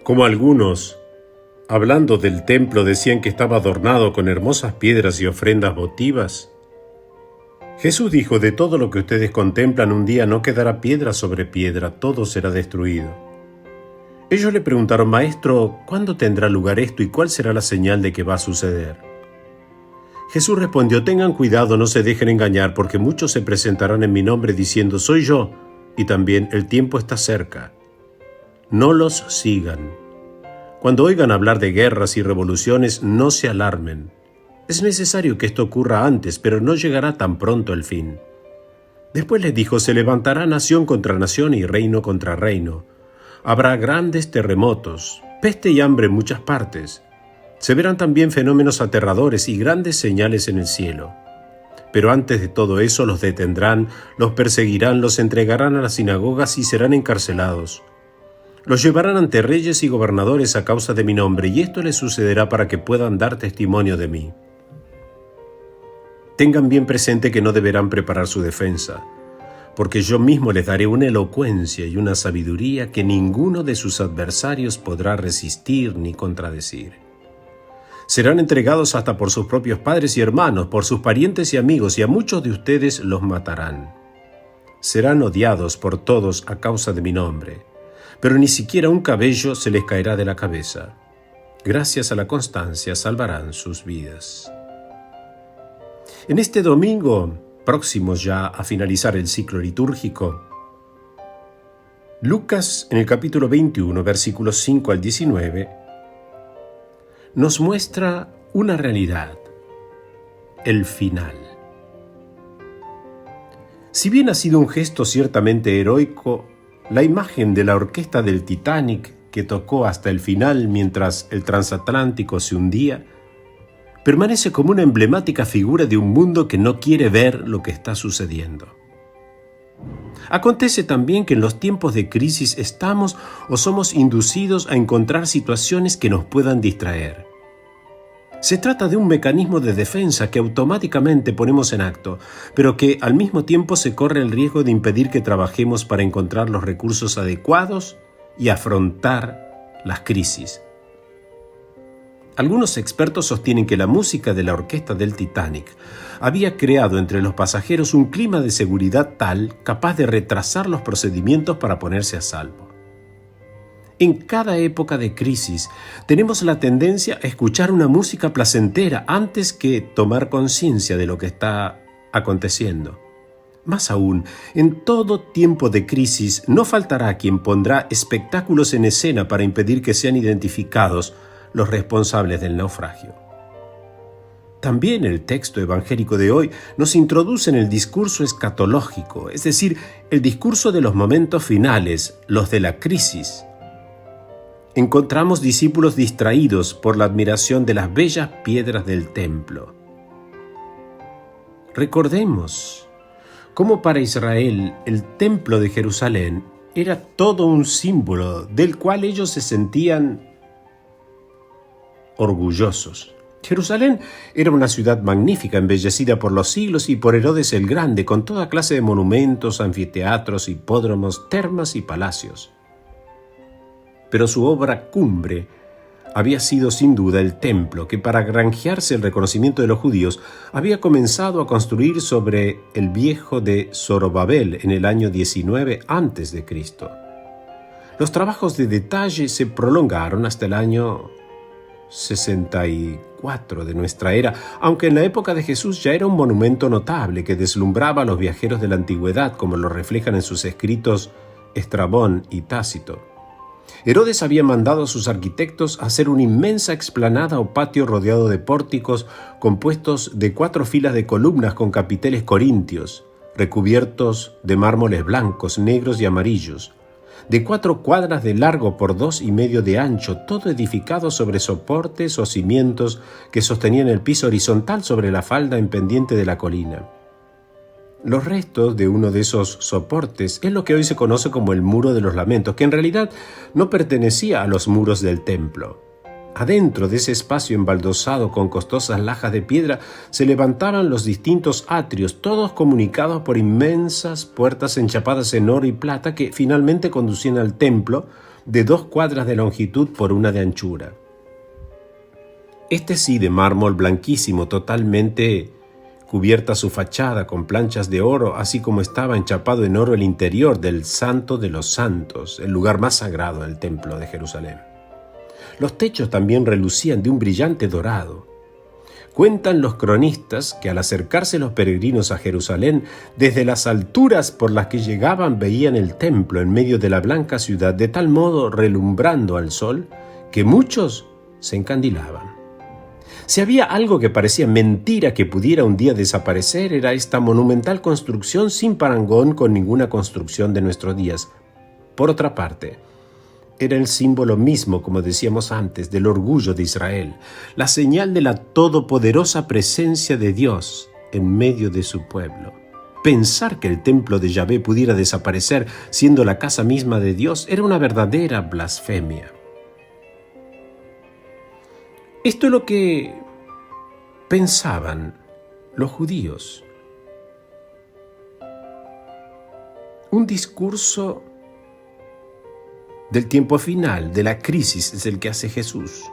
Como algunos, hablando del templo, decían que estaba adornado con hermosas piedras y ofrendas votivas, Jesús dijo: de todo lo que ustedes contemplan un día no quedará piedra sobre piedra, todo será destruido. Ellos le preguntaron: Maestro, ¿cuándo tendrá lugar esto y cuál será la señal de que va a suceder? Jesús respondió: tengan cuidado, no se dejen engañar, porque muchos se presentarán en mi nombre diciendo: soy yo, y también el tiempo está cerca. No los sigan. Cuando oigan hablar de guerras y revoluciones, no se alarmen. Es necesario que esto ocurra antes, pero no llegará tan pronto el fin. Después les dijo: se levantará nación contra nación y reino contra reino. Habrá grandes terremotos, peste y hambre en muchas partes. Se verán también fenómenos aterradores y grandes señales en el cielo. Pero antes de todo eso los detendrán, los perseguirán, los entregarán a las sinagogas y serán encarcelados. Los llevarán ante reyes y gobernadores a causa de mi nombre, y esto les sucederá para que puedan dar testimonio de mí. Tengan bien presente que no deberán preparar su defensa, porque yo mismo les daré una elocuencia y una sabiduría que ninguno de sus adversarios podrá resistir ni contradecir. Serán entregados hasta por sus propios padres y hermanos, por sus parientes y amigos, y a muchos de ustedes los matarán. Serán odiados por todos a causa de mi nombre, pero ni siquiera un cabello se les caerá de la cabeza. Gracias a la constancia salvarán sus vidas. En este domingo, próximos ya a finalizar el ciclo litúrgico, Lucas, en el capítulo 21, versículos 5 al 19, nos muestra una realidad: el final. Si bien ha sido un gesto ciertamente heroico, la imagen de la orquesta del Titanic que tocó hasta el final mientras el transatlántico se hundía, permanece como una emblemática figura de un mundo que no quiere ver lo que está sucediendo. Acontece también que en los tiempos de crisis estamos o somos inducidos a encontrar situaciones que nos puedan distraer. Se trata de un mecanismo de defensa que automáticamente ponemos en acto, pero que al mismo tiempo se corre el riesgo de impedir que trabajemos para encontrar los recursos adecuados y afrontar las crisis. Algunos expertos sostienen que la música de la orquesta del Titanic había creado entre los pasajeros un clima de seguridad tal capaz de retrasar los procedimientos para ponerse a salvo. En cada época de crisis tenemos la tendencia a escuchar una música placentera antes que tomar conciencia de lo que está aconteciendo. Más aún, en todo tiempo de crisis no faltará quien pondrá espectáculos en escena para impedir que sean identificados los responsables del naufragio. También el texto evangélico de hoy nos introduce en el discurso escatológico, es decir, el discurso de los momentos finales, los de la crisis. Encontramos discípulos distraídos por la admiración de las bellas piedras del templo. Recordemos cómo para Israel el templo de Jerusalén era todo un símbolo del cual ellos se sentían orgullosos. Jerusalén era una ciudad magnífica, embellecida por los siglos y por Herodes el Grande, con toda clase de monumentos, anfiteatros, hipódromos, termas y palacios. Pero su obra cumbre había sido sin duda el templo, que para granjearse el reconocimiento de los judíos había comenzado a construir sobre el viejo de Zorobabel en el año 19 a.C. Los trabajos de detalle se prolongaron hasta el año 64 de nuestra era, aunque en la época de Jesús ya era un monumento notable que deslumbraba a los viajeros de la antigüedad, como lo reflejan en sus escritos Estrabón y Tácito. Herodes había mandado a sus arquitectos hacer una inmensa explanada o patio rodeado de pórticos compuestos de 4 filas de columnas con capiteles corintios, recubiertos de mármoles blancos, negros y amarillos, de 4 cuadras de largo por 2,5 de ancho, todo edificado sobre soportes o cimientos que sostenían el piso horizontal sobre la falda en pendiente de la colina. Los restos de uno de esos soportes es lo que hoy se conoce como el Muro de los Lamentos, que en realidad no pertenecía a los muros del templo. Adentro de ese espacio embaldosado con costosas lajas de piedra se levantaban los distintos atrios, todos comunicados por inmensas puertas enchapadas en oro y plata que finalmente conducían al templo, de 2 cuadras de longitud por 1 de anchura. Este sí, de mármol blanquísimo, totalmente cubierta su fachada con planchas de oro, así como estaba enchapado en oro el interior del Santo de los Santos, el lugar más sagrado del Templo de Jerusalén. Los techos también relucían de un brillante dorado. Cuentan los cronistas que al acercarse los peregrinos a Jerusalén, desde las alturas por las que llegaban veían el templo en medio de la blanca ciudad, de tal modo relumbrando al sol, que muchos se encandilaban. Si había algo que parecía mentira que pudiera un día desaparecer, era esta monumental construcción sin parangón con ninguna construcción de nuestros días. Por otra parte, era el símbolo mismo, como decíamos antes, del orgullo de Israel, la señal de la todopoderosa presencia de Dios en medio de su pueblo. Pensar que el templo de Yahvé pudiera desaparecer siendo la casa misma de Dios era una verdadera blasfemia. Esto es lo que pensaban los judíos. Un discurso del tiempo final, de la crisis, es el que hace Jesús.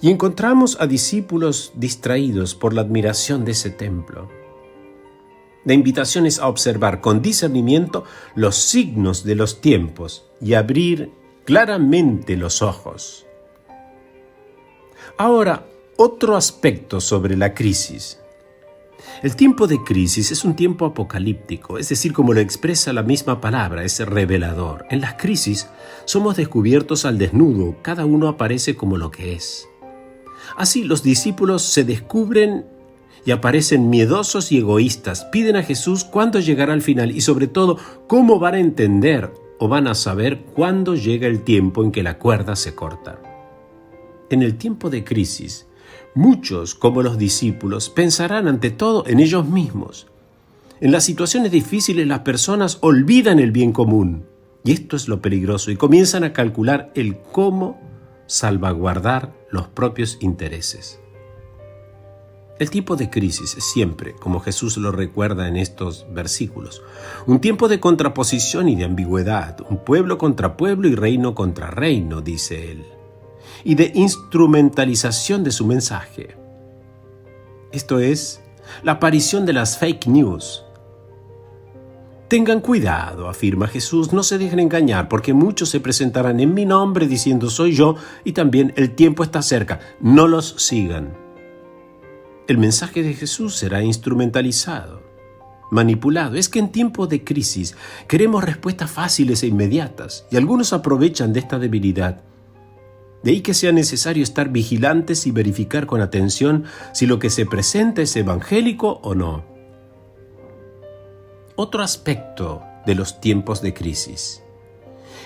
Y encontramos a discípulos distraídos por la admiración de ese templo. La invitación es a observar con discernimiento los signos de los tiempos y abrir claramente los ojos. Ahora, otro aspecto sobre la crisis. El tiempo de crisis es un tiempo apocalíptico, es decir, como lo expresa la misma palabra, es revelador. En las crisis somos descubiertos al desnudo, cada uno aparece como lo que es. Así, los discípulos se descubren y aparecen miedosos y egoístas, piden a Jesús cuándo llegará al final y sobre todo, cómo van a entender o van a saber cuándo llega el tiempo en que la cuerda se corta. En el tiempo de crisis, muchos, como los discípulos, pensarán ante todo en ellos mismos. En las situaciones difíciles las personas olvidan el bien común, y esto es lo peligroso, y comienzan a calcular el cómo salvaguardar los propios intereses. El tiempo de crisis es siempre, como Jesús lo recuerda en estos versículos, un tiempo de contraposición y de ambigüedad, un pueblo contra pueblo y reino contra reino, dice él, y de instrumentalización de su mensaje. Esto es, la aparición de las fake news. Tengan cuidado, afirma Jesús, no se dejen engañar, porque muchos se presentarán en mi nombre diciendo soy yo, y también el tiempo está cerca, no los sigan. El mensaje de Jesús será instrumentalizado, manipulado. Es que en tiempos de crisis queremos respuestas fáciles e inmediatas, y algunos aprovechan de esta debilidad. De ahí que sea necesario estar vigilantes y verificar con atención si lo que se presenta es evangélico o no. Otro aspecto de los tiempos de crisis.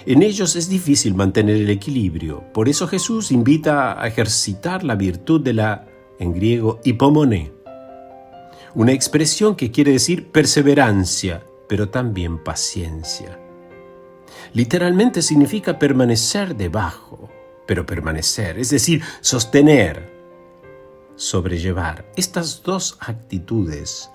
En ellos es difícil mantener el equilibrio. Por eso Jesús invita a ejercitar la virtud de la, en griego, hipomone. Una expresión que quiere decir perseverancia, pero también paciencia. Literalmente significa permanecer debajo. Pero permanecer, es decir, sostener, sobrellevar. Estas dos actitudes,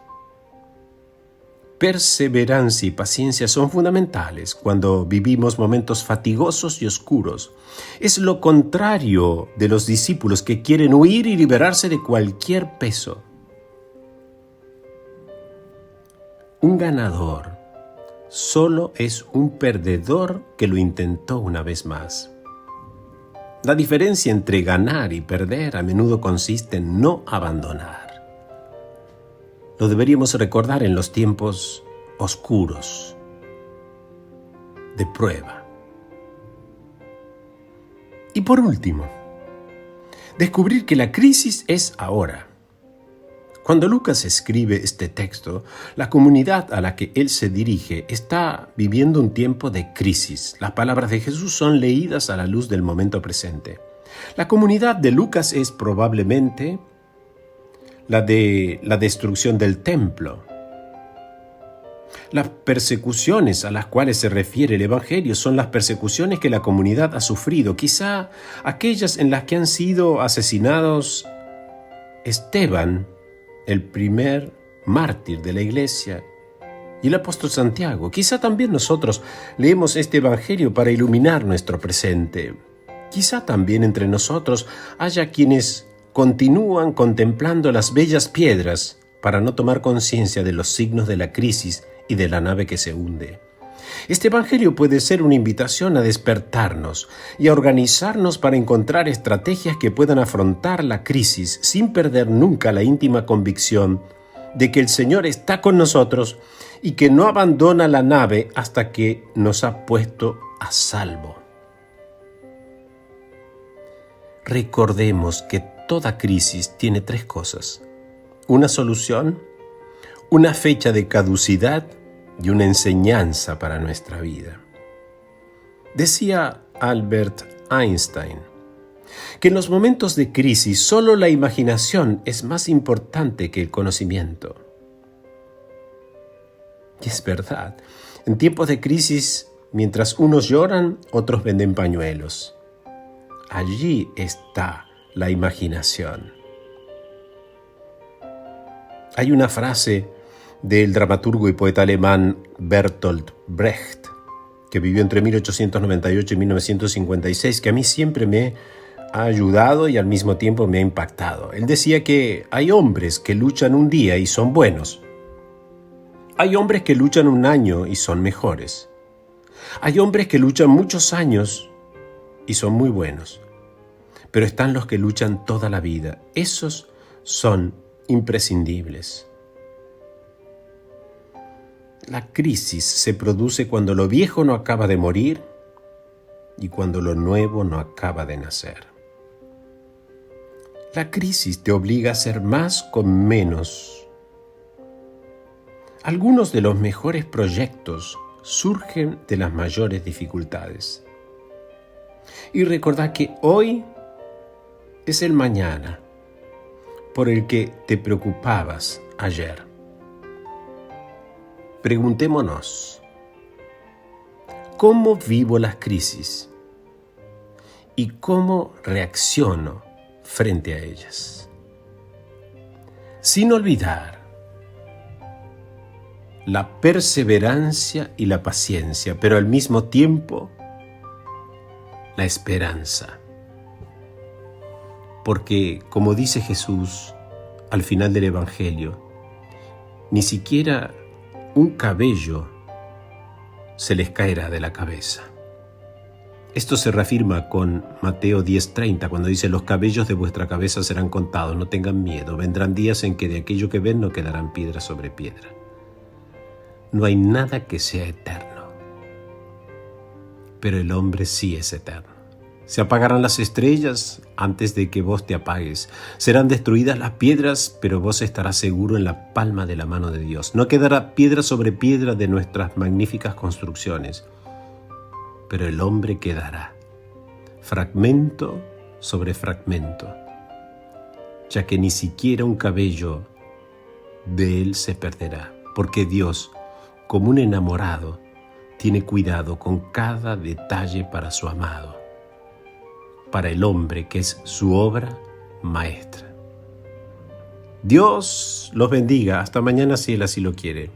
perseverancia y paciencia, son fundamentales cuando vivimos momentos fatigosos y oscuros. Es lo contrario de los discípulos que quieren huir y liberarse de cualquier peso. Un ganador solo es un perdedor que lo intentó una vez más. La diferencia entre ganar y perder a menudo consiste en no abandonar. Lo deberíamos recordar en los tiempos oscuros, de prueba. Y por último, descubrir que la crisis es ahora. Cuando Lucas escribe este texto, la comunidad a la que él se dirige está viviendo un tiempo de crisis. Las palabras de Jesús son leídas a la luz del momento presente. La comunidad de Lucas es probablemente la de la destrucción del templo. Las persecuciones a las cuales se refiere el Evangelio son las persecuciones que la comunidad ha sufrido, quizá aquellas en las que han sido asesinados Esteban, el primer mártir de la iglesia, Y el apóstol Santiago. Quizá también nosotros leemos este evangelio para iluminar nuestro presente. Quizá también entre nosotros haya quienes continúan contemplando las bellas piedras para no tomar conciencia de los signos de la crisis y de la nave que se hunde. Este evangelio puede ser una invitación a despertarnos y a organizarnos para encontrar estrategias que puedan afrontar la crisis sin perder nunca la íntima convicción de que el Señor está con nosotros y que no abandona la nave hasta que nos ha puesto a salvo. Recordemos que toda crisis tiene tres cosas: una solución, una fecha de caducidad y una enseñanza para nuestra vida. Decía Albert Einstein que en los momentos de crisis solo la imaginación es más importante que el conocimiento. Y es verdad, en tiempos de crisis, mientras unos lloran, otros venden pañuelos. Allí está la imaginación. Hay una frase del dramaturgo y poeta alemán Bertolt Brecht, que vivió entre 1898 y 1956, que a mí siempre me ha ayudado y al mismo tiempo me ha impactado. Él decía que hay hombres que luchan un día y son buenos. Hay hombres que luchan un año y son mejores. Hay hombres que luchan muchos años y son muy buenos. Pero están los que luchan toda la vida. Esos son imprescindibles. La crisis se produce cuando lo viejo no acaba de morir y cuando lo nuevo no acaba de nacer. La crisis te obliga a hacer más con menos. Algunos de los mejores proyectos surgen de las mayores dificultades. Y recordá que hoy es el mañana por el que te preocupabas ayer. Preguntémonos, ¿cómo vivo las crisis? ¿Y cómo reacciono frente a ellas? Sin olvidar la perseverancia y la paciencia, pero al mismo tiempo la esperanza. Porque, como dice Jesús al final del Evangelio, ni siquiera un cabello se les caerá de la cabeza. Esto se reafirma con Mateo 10:30, cuando dice: los cabellos de vuestra cabeza serán contados, no tengan miedo, vendrán días en que de aquello que ven no quedarán piedra sobre piedra. No hay nada que sea eterno, pero el hombre sí es eterno. Se apagarán las estrellas antes de que vos te apagues. Serán destruidas las piedras, pero vos estarás seguro en la palma de la mano de Dios. No quedará piedra sobre piedra de nuestras magníficas construcciones, pero el hombre quedará, fragmento sobre fragmento, ya que ni siquiera un cabello de él se perderá, porque Dios, como un enamorado, tiene cuidado con cada detalle para su amado, para el hombre que es su obra maestra. Dios los bendiga. Hasta mañana si Él así lo quiere.